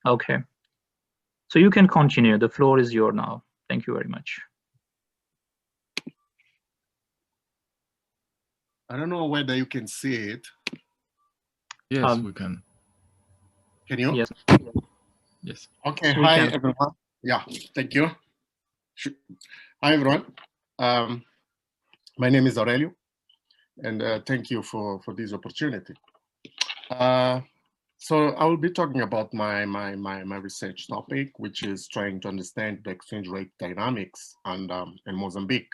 Okay. So you can continue. The floor is yours now. Thank you very much. I don't know whether you can see it. Yes, we can. Can you? Yes. Yes. Okay. We Hi, can. everyone. Yeah, thank you. Hi, everyone. My name is Aurelio, and thank you for this opportunity. So I will be talking about my research topic, which is trying to understand the exchange rate dynamics in Mozambique.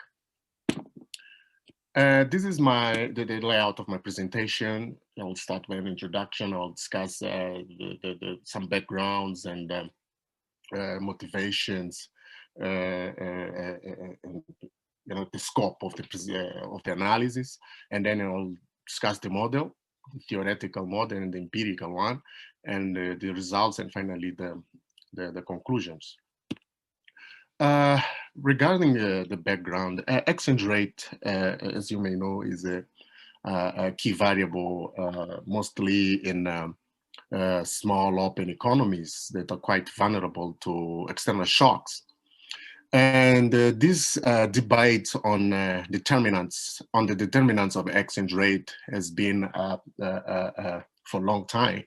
This is the layout of my presentation. I'll start with an introduction. I'll discuss some backgrounds and motivations, the scope of the analysis, and then I'll discuss the model, the theoretical model and the empirical one, and the results, and finally the conclusions. Regarding the background, exchange rate, as you may know, is a key variable, mostly in small open economies that are quite vulnerable to external shocks. And this debate on the determinants of exchange rate has been for a long time,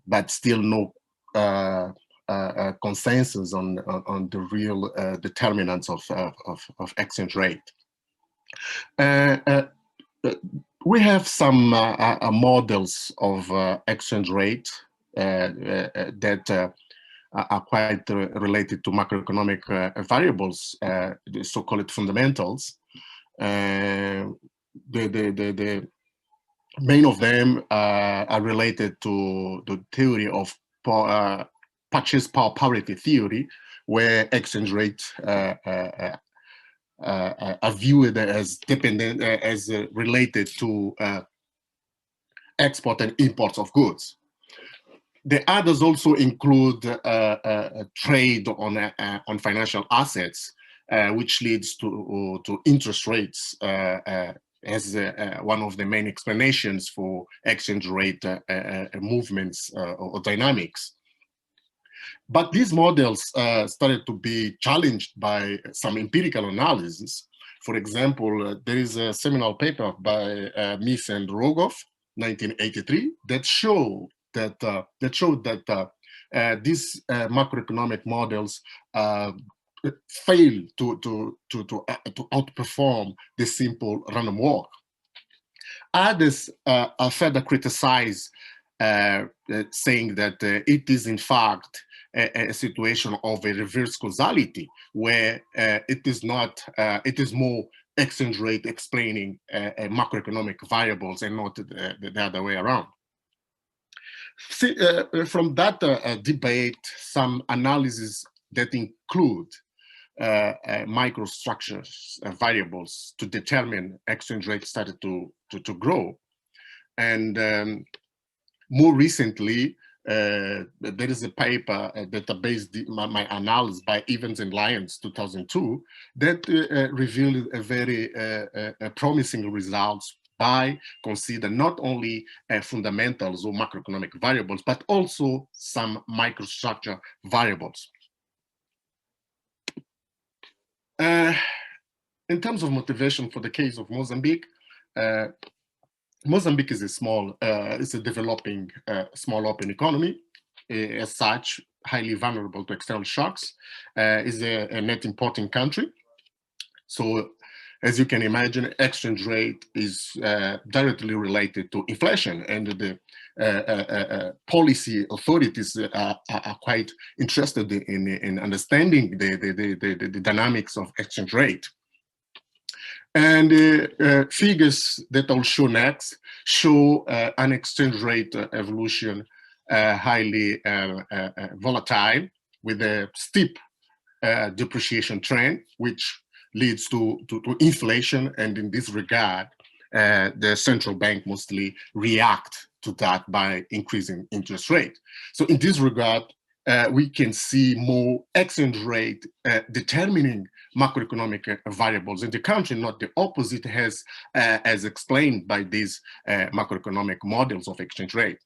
but still no consensus on the real determinants of exchange rate. We have some models of exchange rate that are quite related to macroeconomic variables, the so-called fundamentals. The main of them are related to the theory of purchase power parity theory, where exchange rates are viewed as dependent, as related to export and imports of goods. The others also include trade on financial assets, which leads to interest rates as one of the main explanations for exchange rate movements or dynamics. But these models started to be challenged by some empirical analysis. For example, there is a seminal paper by Mies and Rogoff, 1983, that showed that these macroeconomic models fail to outperform the simple random walk. Others are further criticized, saying that it is in fact a situation of a reverse causality, where it is more exchange rate explaining macroeconomic variables and not the other way around. See, from that debate, some analyses that include microstructures variables to determine exchange rate started to grow. And more recently, there is a paper that based my analysis by Evans and Lyons, 2002, that revealed a very promising results by consider not only fundamentals or macroeconomic variables, but also some microstructure variables. In terms of motivation for the case of Mozambique, Mozambique is it's a developing small open economy, as such, highly vulnerable to external shocks, is a net importing country. So, as you can imagine, exchange rate is directly related to inflation, and the policy authorities are quite interested in understanding the dynamics of exchange rate. And figures that I'll show next show an exchange rate evolution highly volatile, with a steep depreciation trend, which leads to inflation. And in this regard, the central bank mostly react to that by increasing interest rate. So in this regard, we can see more exchange rate determining macroeconomic variables in the country, not the opposite, as explained by these macroeconomic models of exchange rate.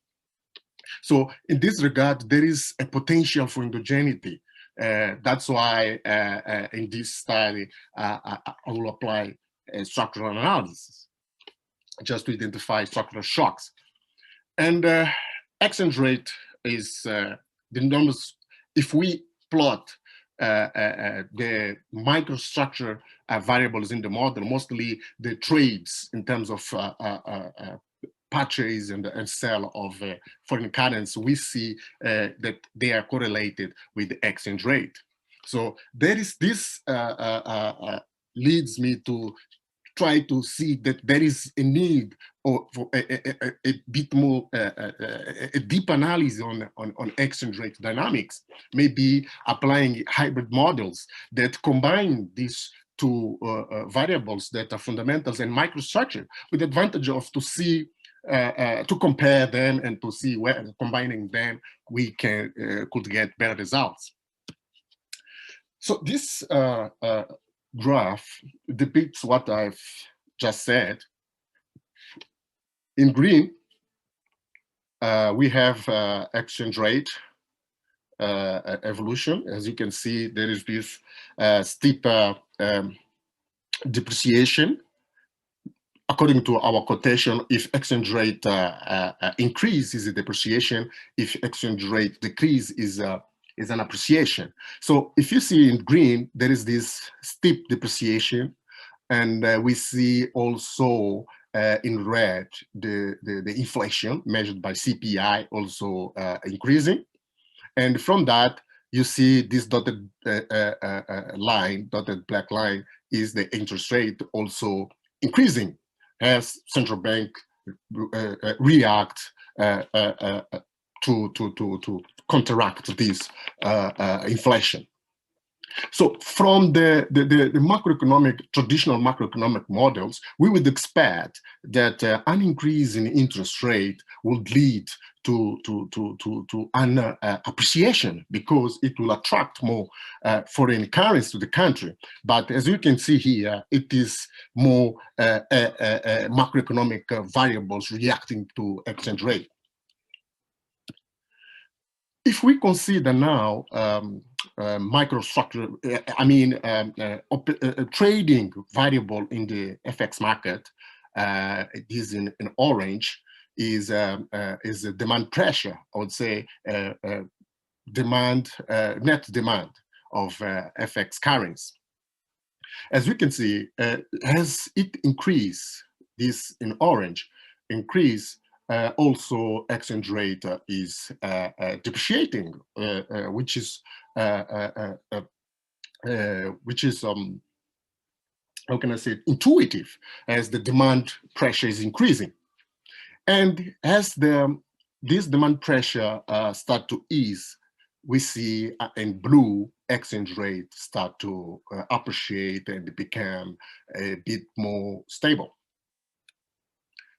So in this regard, there is a potential for endogeneity. That's why in this study, I will apply structural analysis just to identify structural shocks. And exchange rate is the enormous, if we plot the microstructure variables in the model, mostly the trades in terms of purchase and sell of foreign currency, we see that they are correlated with the exchange rate. So there is this leads me to try to see that there is a need for a bit more, a deep analysis on exchange rate dynamics, maybe applying hybrid models that combine these two variables that are fundamentals and microstructure, with the advantage of to see, to compare them and to see where combining them we can could get better results. So this graph depicts what I've just said. In green, we have exchange rate evolution. As you can see, there is this steep depreciation. According to our quotation, if exchange rate increase is a depreciation, if exchange rate decrease is an appreciation. So if you see in green, there is this steep depreciation, and we see also in red the inflation measured by CPI also increasing. And from that, you see this dotted line, dotted black line, is the interest rate also increasing as central bank react to counteract this inflation. So from the macroeconomic, traditional macroeconomic models, we would expect that an increase in interest rate would lead to an appreciation, because it will attract more foreign currency to the country. But as you can see here, it is more macroeconomic variables reacting to exchange rate. If we consider now microstructure, trading variable in the FX market, it is in orange, is a demand pressure, I would say, demand, net demand of FX currency. As we can see, as it increase, this in orange, increase, also exchange rate is depreciating, which is how can I say it, intuitive, as the demand pressure is increasing. And as this demand pressure start to ease, we see in blue exchange rate start to appreciate and become a bit more stable.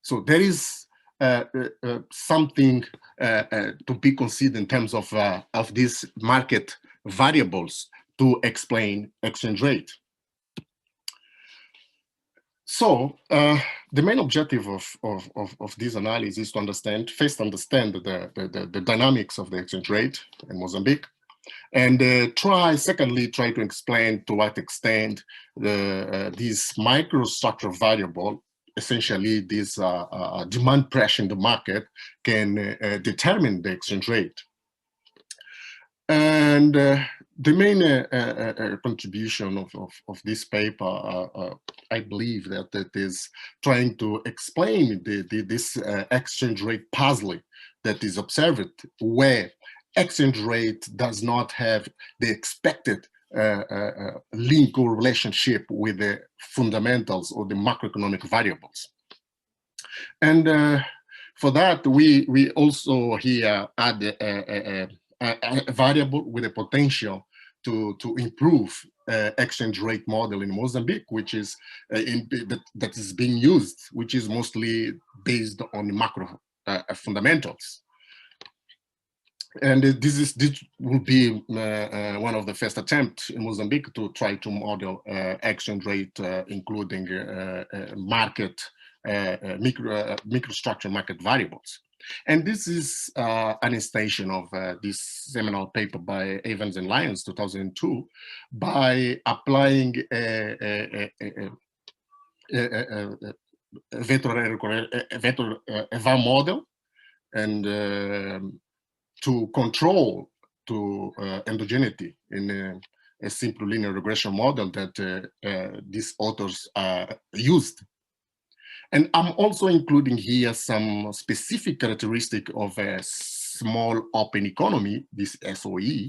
So there is something to be considered in terms of these market variables to explain exchange rate. So the main objective of this analysis is to understand the dynamics of the exchange rate in Mozambique, and secondly, try to explain to what extent this microstructure variable, essentially this demand pressure in the market, can determine the exchange rate. And the main contribution of this paper, I believe that it is trying to explain this exchange rate puzzle that is observed, where exchange rate does not have the expected link or relationship with the fundamentals or the macroeconomic variables. And for that, we also here add a variable with a potential to improve exchange rate model in Mozambique, which is that is being used, which is mostly based on macro fundamentals. And this will be one of the first attempts in Mozambique to try to model exchange rate, including market microstructure market variables. And this is an extension of this seminal paper by Evans and Lyons, 2002, by applying a VAR model and to control to endogeneity in a simple linear regression model that these authors used. And I'm also including here some specific characteristic of a small open economy, this SOE,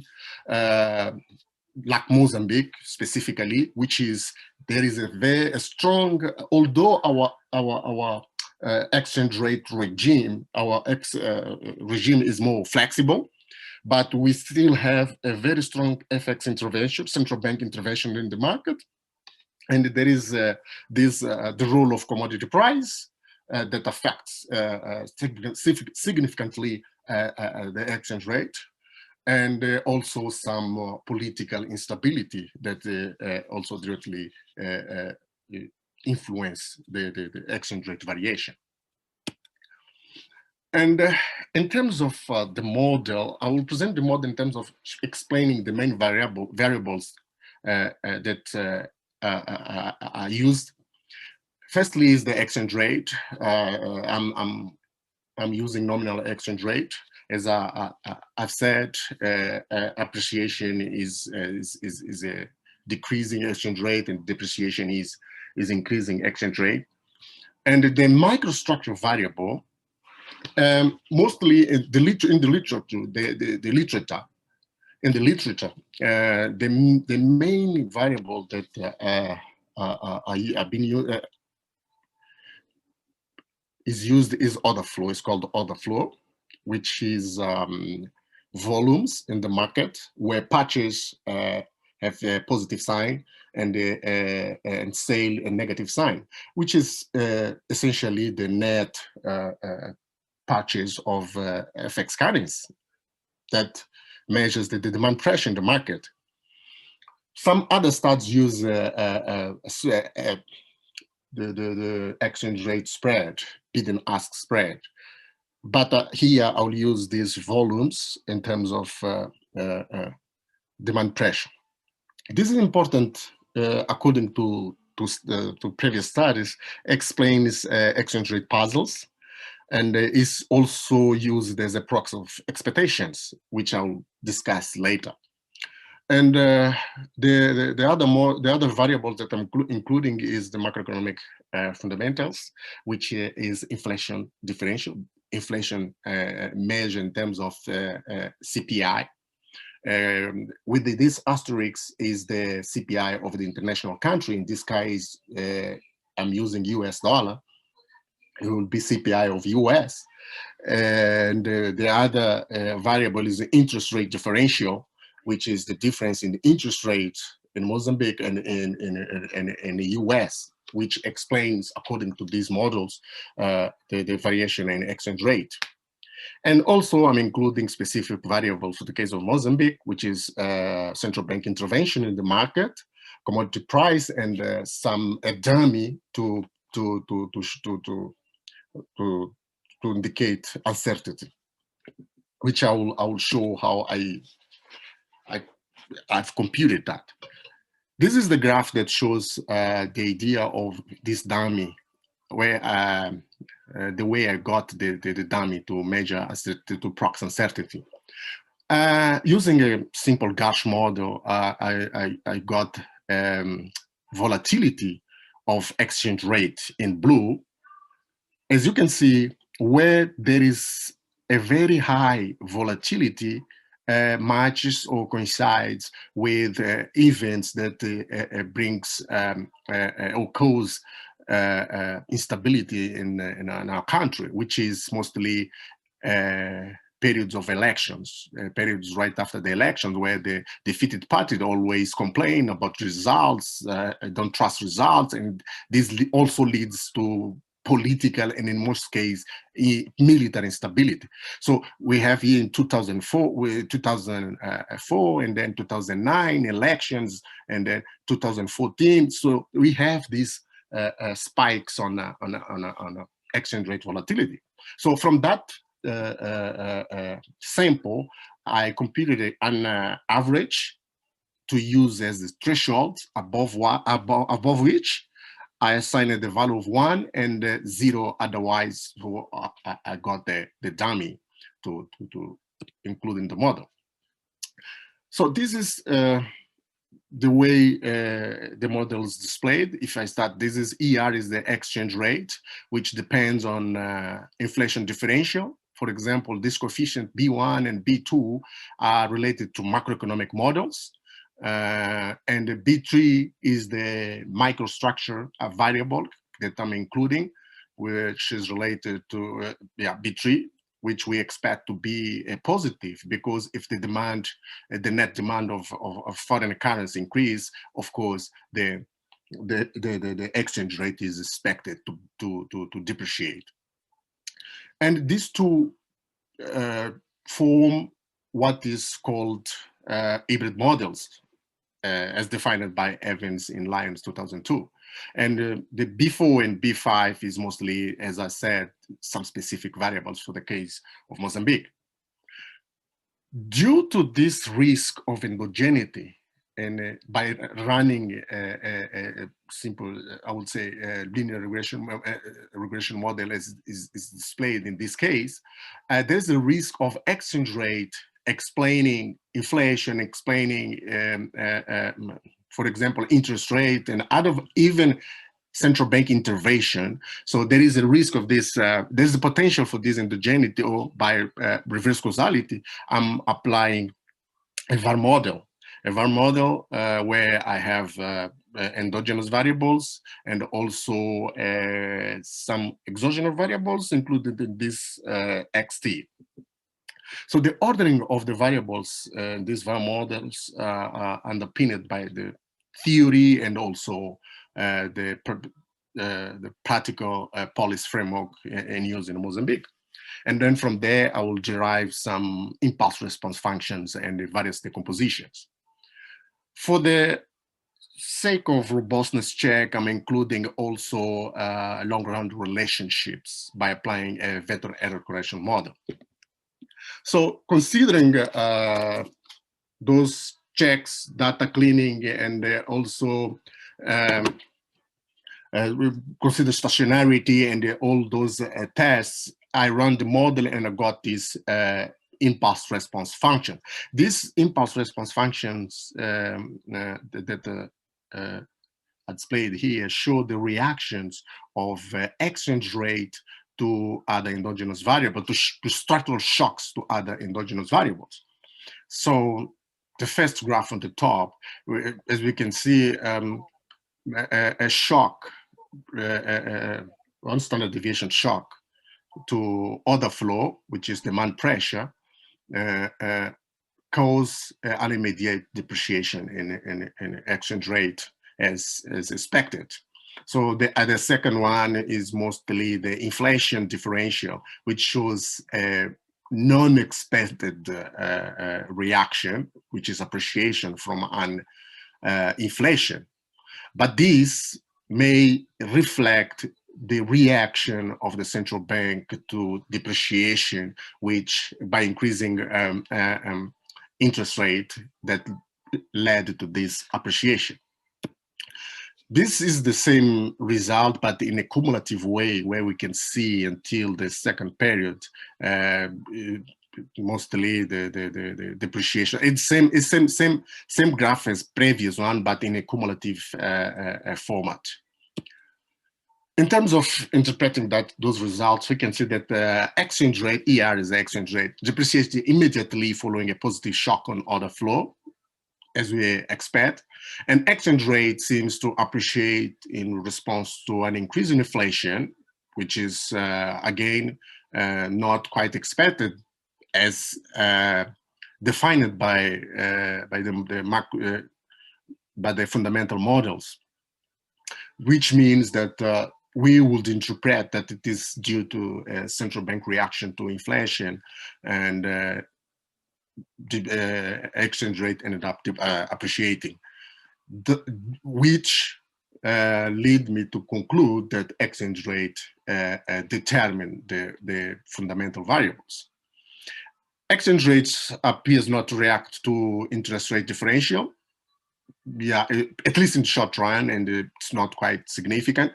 like Mozambique specifically, which is, there is a very strong, although our exchange rate regime, regime is more flexible, but we still have a very strong FX intervention, central bank intervention in the market. And there is the role of commodity price that affects significantly the exchange rate, and also some political instability that also directly influence the exchange rate variation. And in terms of the model, I will present the model in terms of explaining the main variables that are used. Firstly is the exchange rate. I'm using nominal exchange rate. As I've said, appreciation is a decreasing exchange rate, and depreciation is increasing exchange rate. And the microstructure variable, mostly in the literature, the main variable that is used is order flow. It's called order flow, which is volumes in the market where purchase have a positive sign and sale a negative sign, which is essentially the net purchase of FX currency that measures the demand pressure in the market. Some other stats use the exchange rate spread, bid and ask spread. But here I'll use these volumes in terms of demand pressure. This is important according to previous studies, explains exchange rate puzzles, and is also used as a proxy of expectations, which I'll discuss later. And the other variable that I'm including is the macroeconomic fundamentals, which is inflation differential, inflation measured in terms of CPI. With this asterisk is the CPI of the international country. In this case, I'm using US dollar. It will be CPI of US. And the other variable is the interest rate differential, which is the difference in the interest rate in Mozambique and in the US, which explains, according to these models, the variation in exchange rate. And also I'm including specific variables for the case of Mozambique, which is central bank intervention in the market, commodity price, and a dummy to indicate uncertainty, which I will show how I've computed that. This is the graph that shows the idea of this dummy, where the way I got the dummy to measure, to proxy uncertainty. Using a simple Garch model, I got volatility of exchange rate in blue. As you can see, where there is a very high volatility, matches or coincides with events that brings or cause instability in our country, which is mostly periods of elections, periods right after the elections, where the defeated party always complain about results, don't trust results, and this also leads to political and in most cases military instability. So we have here in 2004 and then 2009 elections, and then 2014. So we have these spikes on exchange rate volatility. So from that sample, I computed an average to use as the threshold above which I assigned the value of 1 and 0 otherwise. So I got the dummy to include in the model. So this is the way the model is displayed. If I start, this is ER is the exchange rate, which depends on inflation differential. For example, this coefficient B1 and B2 are related to macroeconomic models. And the B3 is the microstructure variable that I'm including, which is related to B3, which we expect to be positive, because if the demand, the net demand of foreign currency increase, of course, the exchange rate is expected to depreciate. And these two form what is called hybrid models, as defined by Evans in Lyons 2002. And the B4 and B5 is mostly, as I said, some specific variables for the case of Mozambique. Due to this risk of endogeneity, and by running a simple, I would say, linear regression model as is displayed in this case, there's a risk of exchange rate explaining inflation, explaining, for example, interest rate, and out of even central bank intervention. So there is a risk of this, there's a potential for this endogeneity, or by reverse causality, I'm applying a VAR model. A VAR model where I have endogenous variables and also some exogenous variables included in this XT. So the ordering of the variables in these VAR models are underpinned by the theory and also the practical policy framework in use in Mozambique. And then from there, I will derive some impulse response functions and the various decompositions. For the sake of robustness check, I'm including also long-run relationships by applying a vector error correction model. So considering those checks, data cleaning, and also we consider stationarity and all those tests, I run the model and I got this impulse response function. These impulse response functions that are displayed here show the reactions of exchange rate to other endogenous variables, to structural shocks to other endogenous variables. So the first graph on the top, as we can see, a shock, one standard deviation shock to order flow, which is demand pressure, cause immediate depreciation in exchange rate as expected. So the second one is mostly the inflation differential, which shows a non-expected reaction, which is appreciation from an inflation. But this may reflect the reaction of the central bank to depreciation, which by increasing interest rate that led to this appreciation. This is the same result, but in a cumulative way, where we can see until the second period, mostly the depreciation. It's same graph as previous one, but in a cumulative format. In terms of interpreting those results, we can see that the exchange rate, ER is the exchange rate, depreciates immediately following a positive shock on order flow, as we expect. And exchange rate seems to appreciate in response to an increase in inflation, which is, again, not quite expected as defined by the fundamental models, which means that we would interpret that it is due to a central bank reaction to inflation, and the exchange rate ended up appreciating, which lead me to conclude that exchange rate determine the fundamental variables. Exchange rates appears not to react to interest rate differential. Yeah, at least in the short run, and it's not quite significant.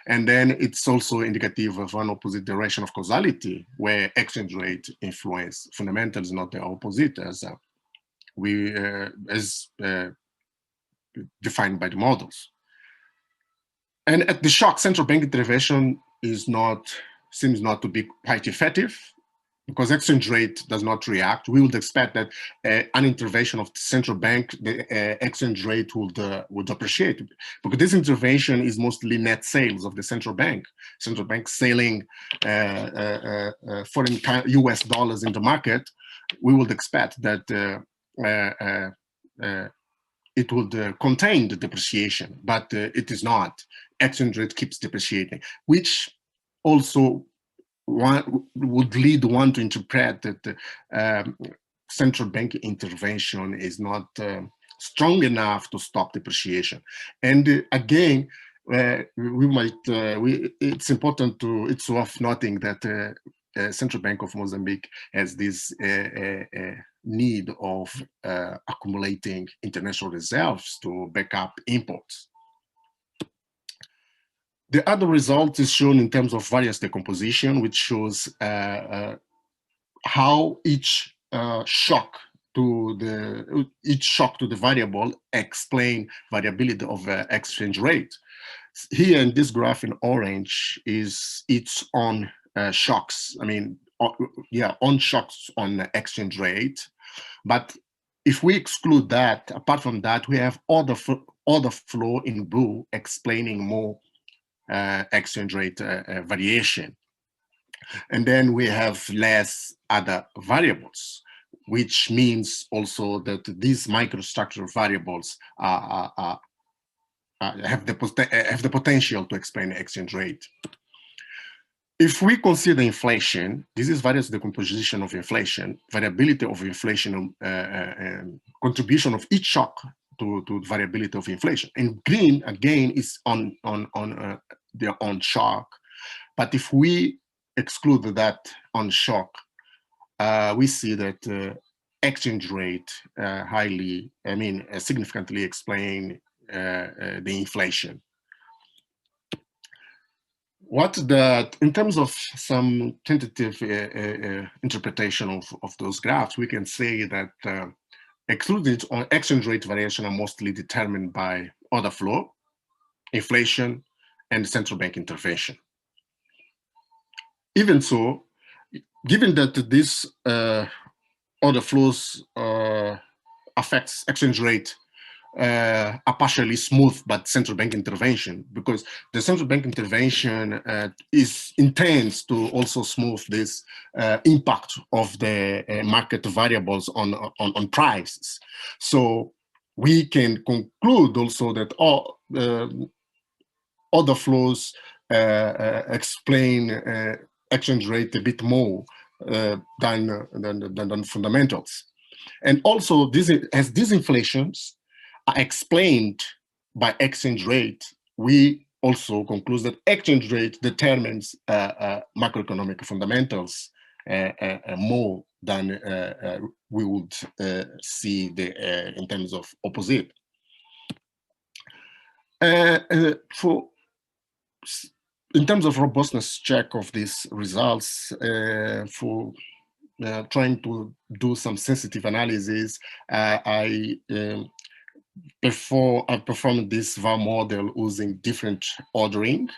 And then it's also indicative of an opposite direction of causality, where exchange rate influence fundamentals, not the opposite, as defined by the models. And at the shock, central bank intervention seems not to be quite effective, because exchange rate does not react. We would expect that an intervention of the central bank, the exchange rate would appreciate, because this intervention is mostly net sales of the central bank. Central bank selling foreign US dollars in the market. We would expect that it would contain the depreciation, but it is not. Exchange rate keeps depreciating, which also would lead one to interpret that central bank intervention is not strong enough to stop depreciation. And again, it's important to, it's worth noting that Central Bank of Mozambique has this need of accumulating international reserves to back up imports. The other result is shown in terms of variance decomposition, which shows how each shock to the variable explain variability of exchange rate. Here in this graph in orange is its own shocks. I mean, on shocks on exchange rate. But if we exclude that, apart from that, we have other flow in blue explaining more exchange rate variation. And then we have less other variables, which means also that these microstructural variables have the potential to explain exchange rate. If we consider inflation, this is variance decomposition of inflation, variability of inflation, contribution of each shock to the variability of inflation. And green, again, is on their own shock. But if we exclude that on shock, we see that exchange rate significantly explain the inflation. In terms of some tentative interpretation of those graphs, we can say that excluded on exchange rate variation are mostly determined by order flow, inflation, and central bank intervention. Even so, given that this order flows affects exchange rate are partially smooth by central bank intervention, because the central bank intervention intends to also smooth this impact of the market variables on prices. So we can conclude also that all other flows explain exchange rate a bit more than fundamentals. And also, as these inflations are explained by exchange rate, we also conclude that exchange rate determines macroeconomic fundamentals more than we would see in terms of opposite. In terms of robustness check of these results, for trying to do some sensitive analysis, I performed this VAR model using different ordering,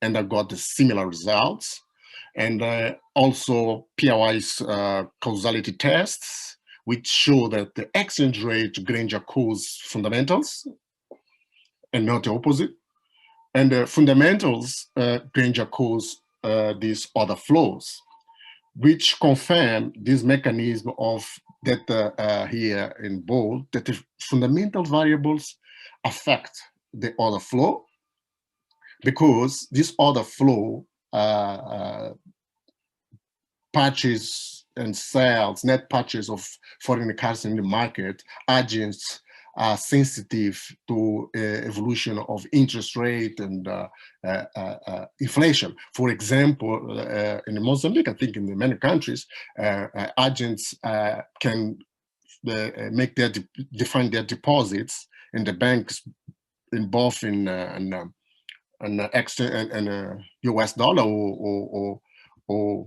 and I got the similar results. And also PRY's causality tests, which show that the exchange rate Granger cause fundamentals and not the opposite. And the fundamentals Granger cause these other flows, which confirm this mechanism of that here in bold, that the fundamental variables affect the order flow, because this order flow purchase and sales, net purchase of foreign currency in the market, agents are sensitive to evolution of interest rate and inflation. For example, in Mozambique, I think in many countries, agents can define their deposits in the banks in both in US dollar or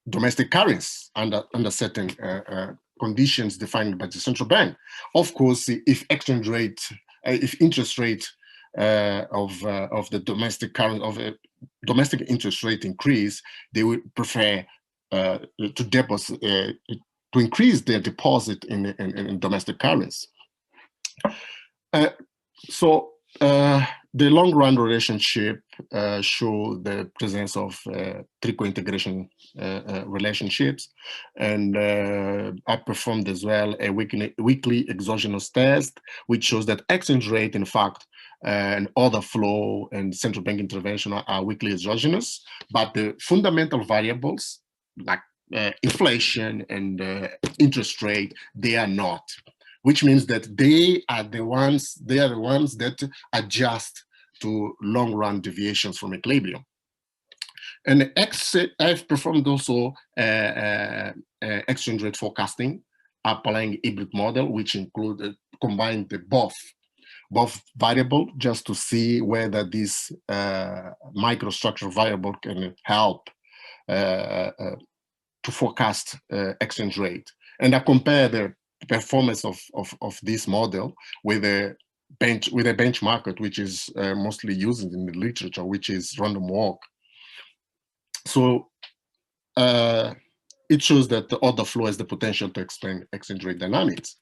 domestic currency under certain conditions defined by the central bank. Of course, if exchange rate, if interest rate of the domestic current of domestic interest rate increase, they would prefer to deposit to increase their deposit in domestic currency. The long-run relationship show the presence of three co-integration relationships, and I performed as well a weekly exogenous test, which shows that exchange rate, in fact, and order flow and central bank intervention are weekly exogenous, but the fundamental variables like inflation and interest rate, they are not. Which means that they are the ones that adjust to long-run deviations from equilibrium. And I've performed also exchange rate forecasting, applying hybrid model, which included combined the both variable, just to see whether this microstructure variable can help to forecast exchange rate. And I compare the performance of this model with a benchmark which is mostly used in the literature, which is random walk. So it shows that the order flow has the potential to explain exchange rate dynamics.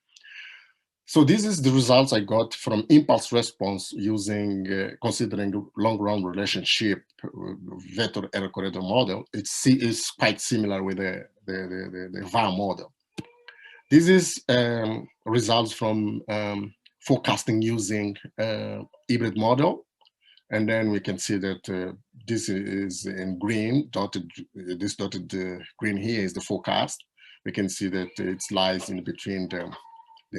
So this is the results I got from impulse response using considering long-run relationship vector error corridor model. It's quite similar with the VAR model. This is results from forecasting using hybrid model, and then we can see that this is in green, this dotted green here is the forecast. We can see that it lies in between the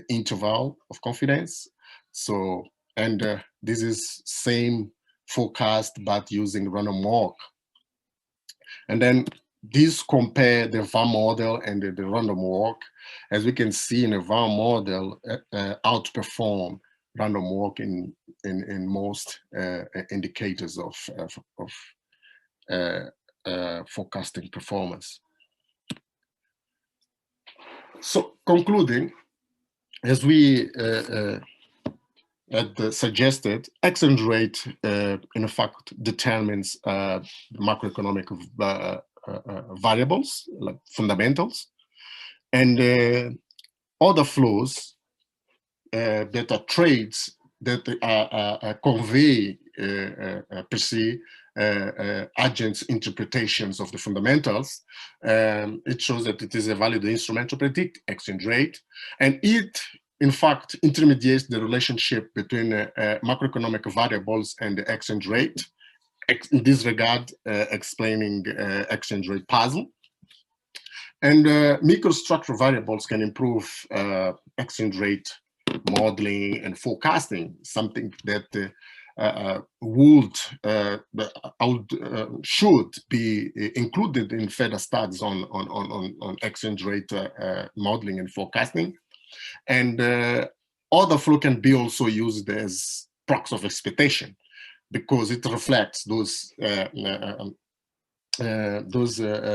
interval of confidence. So, and this is same forecast, but using random walk. And then these compare the VAR model and the random walk. As we can see in the VAR model, outperform random walk in most indicators of forecasting performance. So concluding, as we had suggested, exchange rate in fact determines macroeconomic variables, like fundamentals, and other flows that are trades that convey per se agents' interpretations of the fundamentals. It shows that it is a valid instrument to predict exchange rate, and it in fact intermediates the relationship between macroeconomic variables and the exchange rate. In this regard, explaining exchange rate puzzle. And microstructure variables can improve exchange rate modeling and forecasting, something that should be included in further studies on exchange rate modeling and forecasting. And order flow can be also used as proxy of expectation, because it reflects those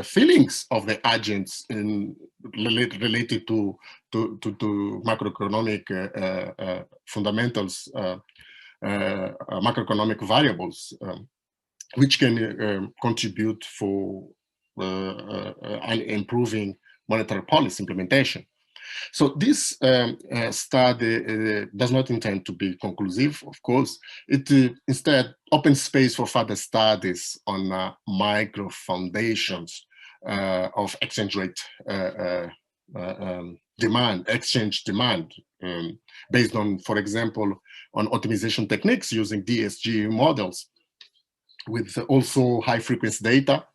feelings of the agents related to macroeconomic fundamentals, macroeconomic variables, which can contribute for improving monetary policy implementation. So this study does not intend to be conclusive, of course. It instead opens space for further studies on micro foundations of exchange rate exchange demand, based on, for example, on optimization techniques using DSG models, with also high frequency data,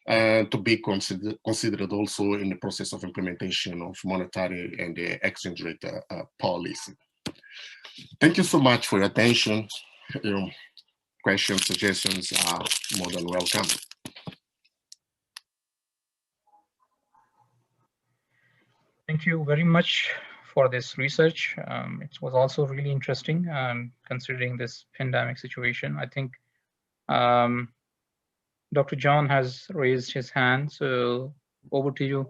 to be considered also in the process of implementation of monetary and exchange rate policy. Thank you so much for your attention. Your questions, suggestions are more than welcome. Thank you very much for this research. It was also really interesting considering this pandemic situation. I think Dr. John has raised his hand, so over to you.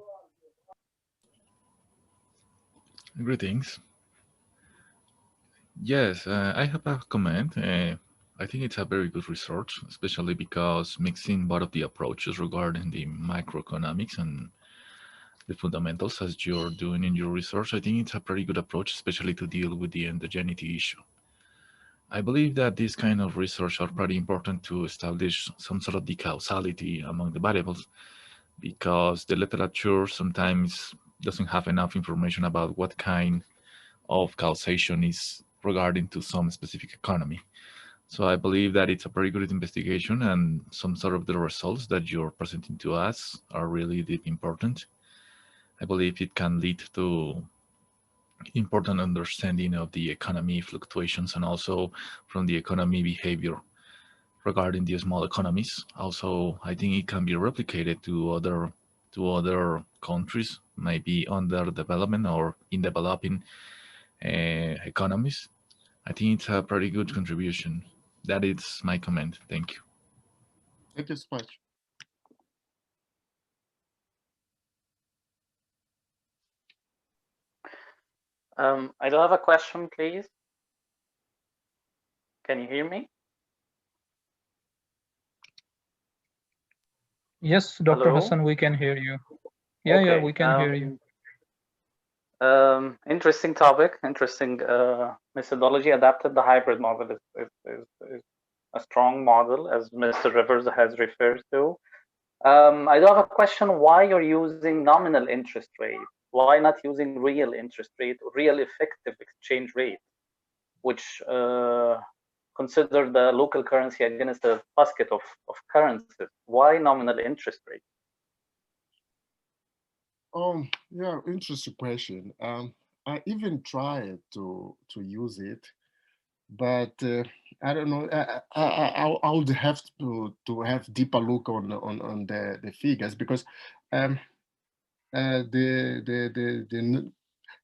Greetings. Yes, I have a comment. I think it's a very good research, especially because mixing both of the approaches regarding the macroeconomics and the fundamentals as you're doing in your research, I think it's a pretty good approach, especially to deal with the endogeneity issue. I believe that this kind of research are pretty important to establish some sort of the causality among the variables, because the literature sometimes doesn't have enough information about what kind of causation is regarding to some specific economy. So I believe that it's a very good investigation, and some sort of the results that you're presenting to us are really important. I believe it can lead to important understanding of the economy fluctuations and also from the economy behavior regarding the small economies. Also, I think it can be replicated to other countries, maybe under development or in developing economies. I think it's a pretty good contribution. That is my comment. Thank you. Thank you so much. I do have a question, please. Can you hear me? Yes, Dr. Hello? Hassan, we can hear you. Yeah, Okay. we can hear you. Interesting topic, interesting methodology. Adapted the hybrid model is a strong model, as Mr. Rivers has referred to. I do have a question: why you're using nominal interest rate? Why not using real interest rate or real effective exchange rate, which consider the local currency against a basket of currencies? Why nominal interest rate? Yeah, interesting question. I even tried to use it, but I don't know. I would have to have deeper look on the figures, because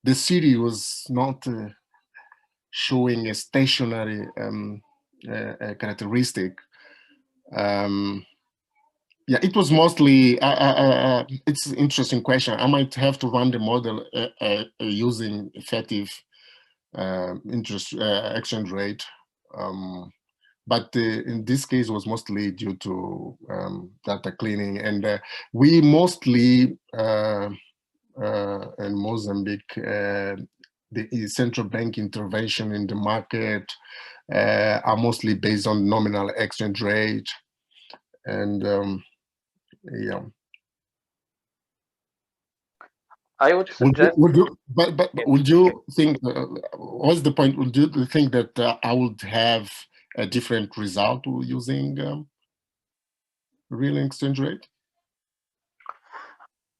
the city was not showing a stationary characteristic. Yeah, it was mostly. It's an interesting question. I might have to run the model using effective interest exchange rate, but in this case, it was mostly due to data cleaning, and we mostly in Mozambique, the central bank intervention in the market are mostly based on nominal exchange rate, and yeah. I would suggest. Would you think? What's the point? Would you think that I would have a different result using real exchange rate?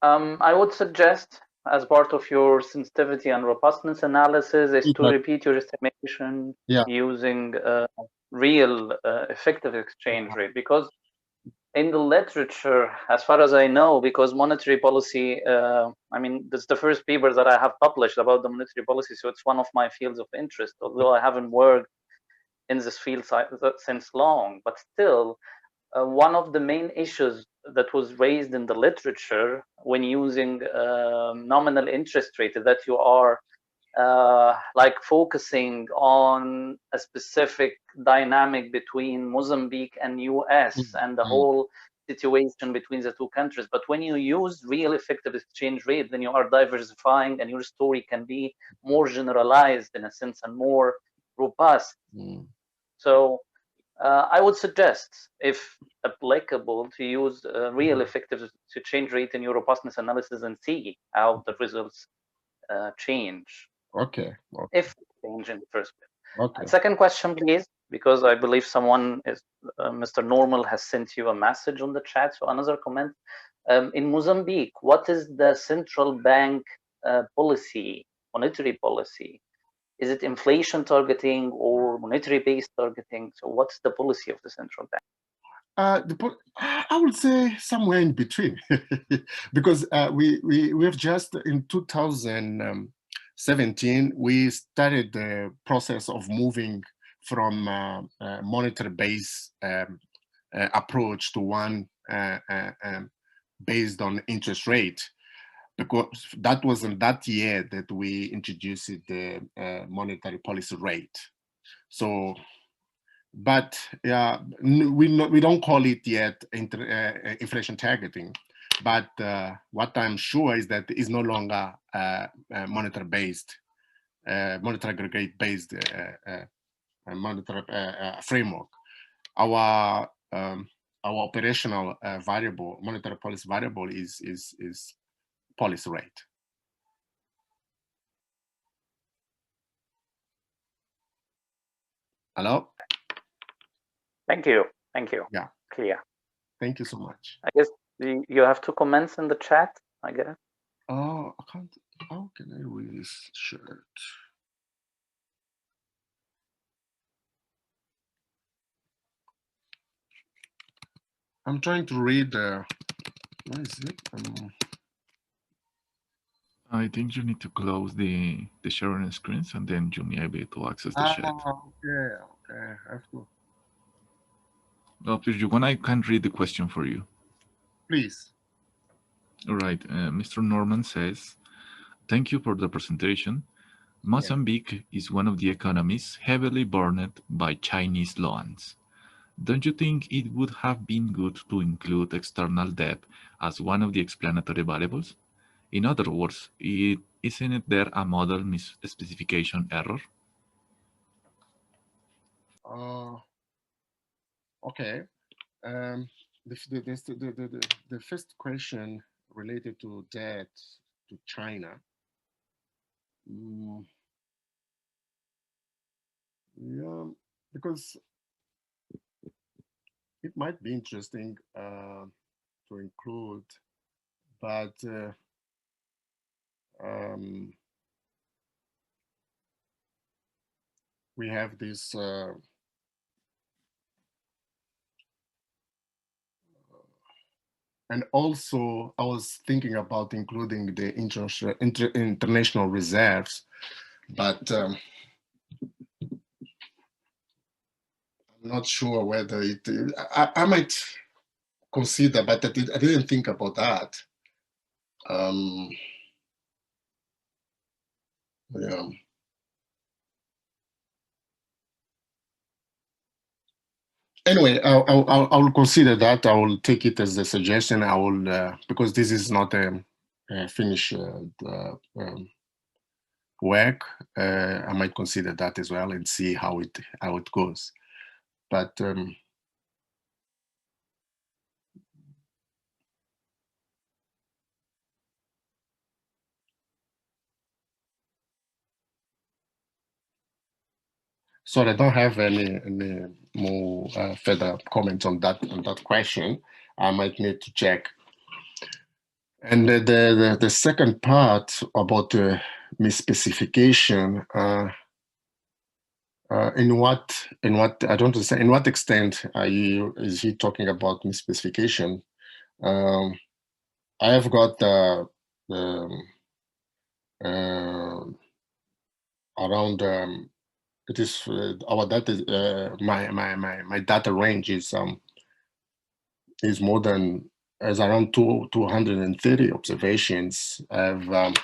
I would suggest, as part of your sensitivity and robustness analysis, is to repeat your estimation using real effective exchange rate, because in the literature, as far as I know, because monetary policy, I mean, this is the first paper that I have published about the monetary policy, so it's one of my fields of interest, although I haven't worked in this field since long, but still, one of the main issues that was raised in the literature when using nominal interest rate is that you are like focusing on a specific dynamic between Mozambique and US and the whole situation between the two countries. But when you use real effective exchange rate, then you are diversifying and your story can be more generalized in a sense and more robust. So I would suggest, if applicable, to use real effective exchange rate in your robustness analysis and see how the results change. Okay. If change in the first place. Okay. Second question, please, because I believe someone is Mr. Normal has sent you a message on the chat. So another comment. In Mozambique, what is the central bank policy, monetary policy? Is it inflation targeting or monetary-based targeting? So what's the policy of the central bank? I would say somewhere in between, because we have just in 2017 we started the process of moving from monetary-based approach to one based on interest rate, because that was in that year that we introduced the monetary policy rate. So. But we don't call it yet inflation targeting. But what I'm sure is that it's no longer monetary based, monetary aggregate based monetary framework. Our operational variable, monetary policy variable, is policy rate. Hello. Thank you. Thank you. Yeah. Clear. Thank you so much. I guess you have 2 comments in the chat, I guess. Oh, I can't. How can I read this shirt? I'm trying to read. What is it? I think you need to close the sharing screens, and then you'll be able to access the chat. Okay. I have to. Well, if you want, I can read the question for you. Please. All right. Mr. Norman says, thank you for the presentation. Mozambique is one of the economies heavily burned by Chinese loans. Don't you think it would have been good to include external debt as one of the explanatory variables? In other words, isn't there a model misspecification error? Okay. The first question related to debt to China. Yeah, because it might be interesting to include, but we have this and also I was thinking about including the international reserves, but I'm not sure whether it. I might consider, but I didn't think about that. Yeah. Anyway, I'll consider that. I will take it as a suggestion. I will because this is not a finished work. I might consider that as well and see how it goes. But so I don't have any more further comments on that question. I might need to check. And the second part about misspecification. In what I don't understand. In what extent is he talking about misspecification? I have got around. It is our data. My data range is more than around 230 observations. I have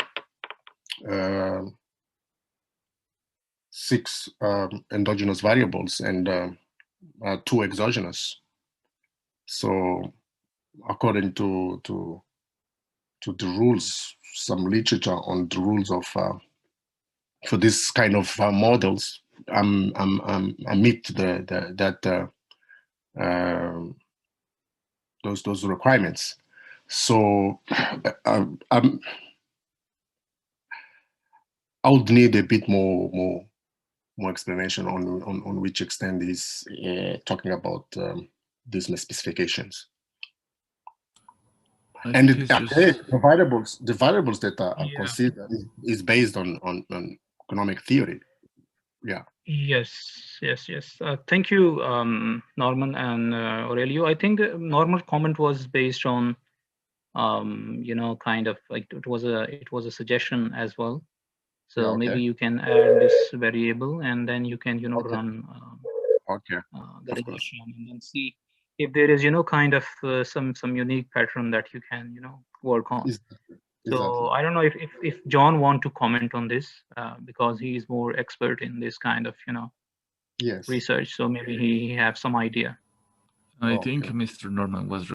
6 endogenous variables and 2 exogenous. So according to the rules, some literature on the rules of for this kind of models, I meet those requirements. So I would need a bit more explanation on which extent is talking about these specifications. And the variables that are considered is based on economic theory. Yeah. Yes. Thank you, Norman and Aurelio. I think Norman's comment was based on, kind of like it was a suggestion as well. So Yeah, okay. maybe you can add this variable, and then you can run the regression, and then see if there is kind of some unique pattern that you can work on. Exactly. So I don't know if John want to comment on this because he is more expert in this kind of Yes. research. So maybe he have some idea. I think Mr. Norman was